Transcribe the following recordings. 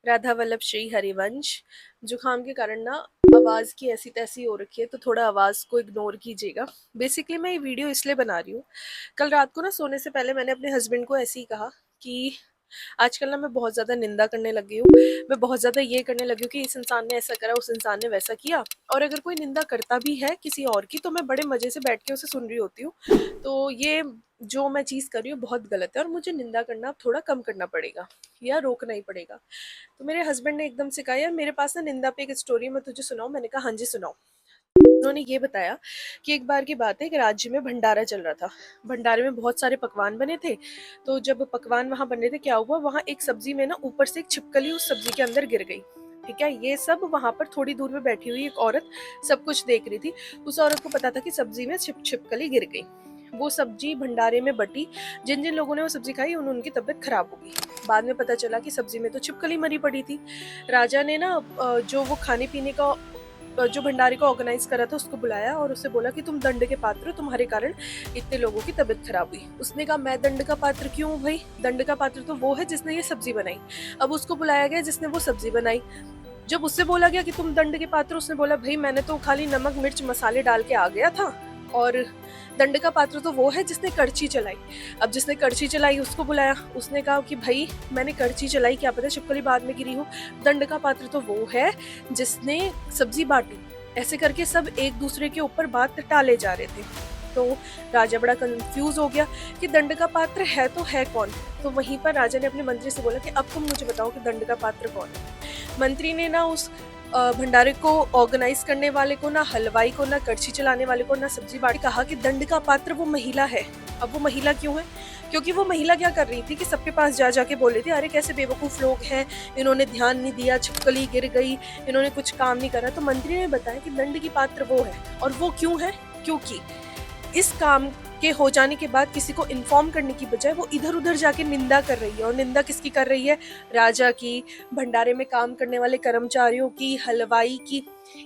राधा वल्लभ श्री हरिवंश। जुकाम के कारण ना आवाज़ की ऐसी तैसी हो रखी है, तो थोड़ा आवाज़ को इग्नोर कीजिएगा। बेसिकली मैं ये वीडियो इसलिए बना रही हूँ, कल रात को ना सोने से पहले मैंने अपने हस्बैंड को ऐसे ही कहा कि आजकल ना मैं बहुत ज़्यादा निंदा करने लगी हूँ। मैं बहुत ज़्यादा ये करने लगी हूँ कि इस इंसान ने ऐसा करा, उस इंसान ने वैसा किया, और अगर कोई निंदा करता भी है किसी और की तो मैं बड़े मज़े से बैठ के उसे सुन रही होती हूँ। तो ये जो मैं चीज़ कर रही हूँ बहुत गलत है और मुझे निंदा करना अब थोड़ा कम करना पड़ेगा या रोकना ही पड़ेगा। तो मेरे हस्बैंड ने एकदम से कहा, यार मेरे पास ना निंदा पे एक स्टोरी मैं तुझे सुनाऊं। मैंने कहा हाँ जी सुनाओ। उन्होंने ये बताया कि एक बार की बात है, एक राज्य में भंडारा चल रहा था। भंडारे में बहुत सारे पकवान बने थे। तो जब पकवान वहां बन रहे थे, क्या हुआ, वहां एक सब्जी में ना ऊपर से एक छिपकली उस सब्जी के अंदर गिर गई। ठीक है, ये सब वहां पर थोड़ी दूर में बैठी हुई एक औरत सब कुछ देख रही थी। उस औरत को पता था कि सब्जी में छिपकली गिर गई। वो सब्जी भंडारे में बटी। जिन जिन लोगों ने वो सब्जी खाई उनकी तबीयत खराब हो गई। बाद में पता चला कि सब्जी में तो छिपकली मरी पड़ी थी। राजा ने ना जो वो खाने पीने का जो भंडारे को ऑर्गेनाइज करा था उसको बुलाया और उससे बोला कि तुम दंड के पात्र हो, तुम्हारे कारण इतने लोगों की तबीयत खराब हुई। उसने कहा मैं दंड का पात्र क्यों हूँ भाई, दंड का पात्र तो वो है जिसने ये सब्जी बनाई। अब उसको बुलाया गया जिसने वो सब्जी बनाई। जब उससे बोला गया कि तुम दंड के पात्र, उसने बोला भाई मैंने तो खाली नमक मिर्च मसाले डाल के आ गया था, और दंड का पात्र तो वो है जिसने कड़छी चलाई। अब जिसने कड़छी चलाई उसको बुलाया, उसने कहा कि भाई मैंने कड़छी चलाई, क्या पता छिपकली बाद में गिरी हो। दंड का पात्र तो वो है जिसने सब्जी बांटी। ऐसे करके सब एक दूसरे के ऊपर बात टाले जा रहे थे। तो राजा बड़ा कंफ्यूज हो गया कि दंड का पात्र है तो है कौन। तो वहीं पर राजा ने अपने मंत्री से बोला कि अब तुम मुझे बताओ कि दंड का पात्र कौन है। मंत्री ने ना उस भंडारे को ऑर्गेनाइज करने वाले को, ना हलवाई को, ना कड़छी चलाने वाले को, ना सब्जी बाड़ी, कहा कि दंड का पात्र वो महिला है। अब वो महिला क्यों है? क्योंकि वो महिला क्या कर रही थी कि सबके पास जा जाके बोल रही थी, अरे कैसे बेवकूफ लोग हैं, इन्होंने ध्यान नहीं दिया, छिपकली गिर गई, इन्होंने कुछ काम नहीं करा। तो मंत्री ने बताया कि दंड की पात्र वो है। और वो क्यों है? क्योंकि इस काम के हो जाने के बाद किसी को इन्फॉर्म करने की बजाय वो इधर उधर जाके निंदा कर रही है। और निंदा किसकी कर रही है? राजा की, भंडारे में काम करने वाले कर्मचारियों की, हलवाई की।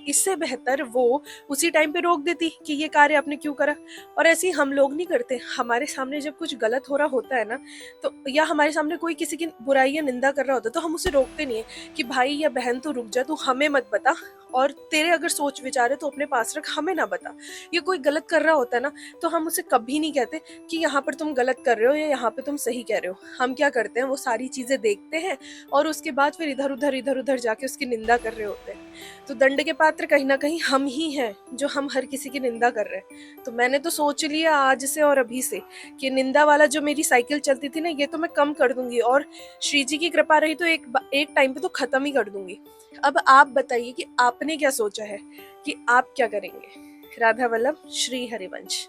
इससे बेहतर वो उसी टाइम पे रोक देती कि ये कार्य आपने क्यों करा। और ऐसे ही हम लोग नहीं करते। हमारे सामने जब कुछ गलत हो रहा होता है ना, तो या हमारे सामने कोई किसी की बुराई या निंदा कर रहा होता है, तो हम उसे रोकते नहीं है कि भाई या बहन तू रुक जा, तू हमें मत बता, और तेरे अगर सोच विचार है तो अपने पास रख, हमें ना बता। ये कोई गलत कर रहा होता है ना, तो हम उसे कभी नहीं कहते कि यहाँ पर तुम गलत कर रहे हो या यहाँ पे तुम सही कह रहे हो। हम क्या करते हैं, वो सारी चीजें देखते हैं और उसके बाद फिर इधर उधर जाके उसकी निंदा कर रहे होते हैं। तो दंड के पात्र कहीं ना कहीं हम ही हैं, जो हम हर किसी की निंदा कर रहे हैं। तो मैंने तो सोच लिया आज से और अभी से कि निंदा वाला जो मेरी साइकिल चलती थी ना, ये तो मैं कम कर दूंगी, और श्री जी की कृपा रही तो एक टाइम पे तो खत्म ही कर दूंगी। अब आप बताइए कि आपने क्या सोचा है कि आप क्या करेंगे। राधा वल्लभ श्री हरिवंश।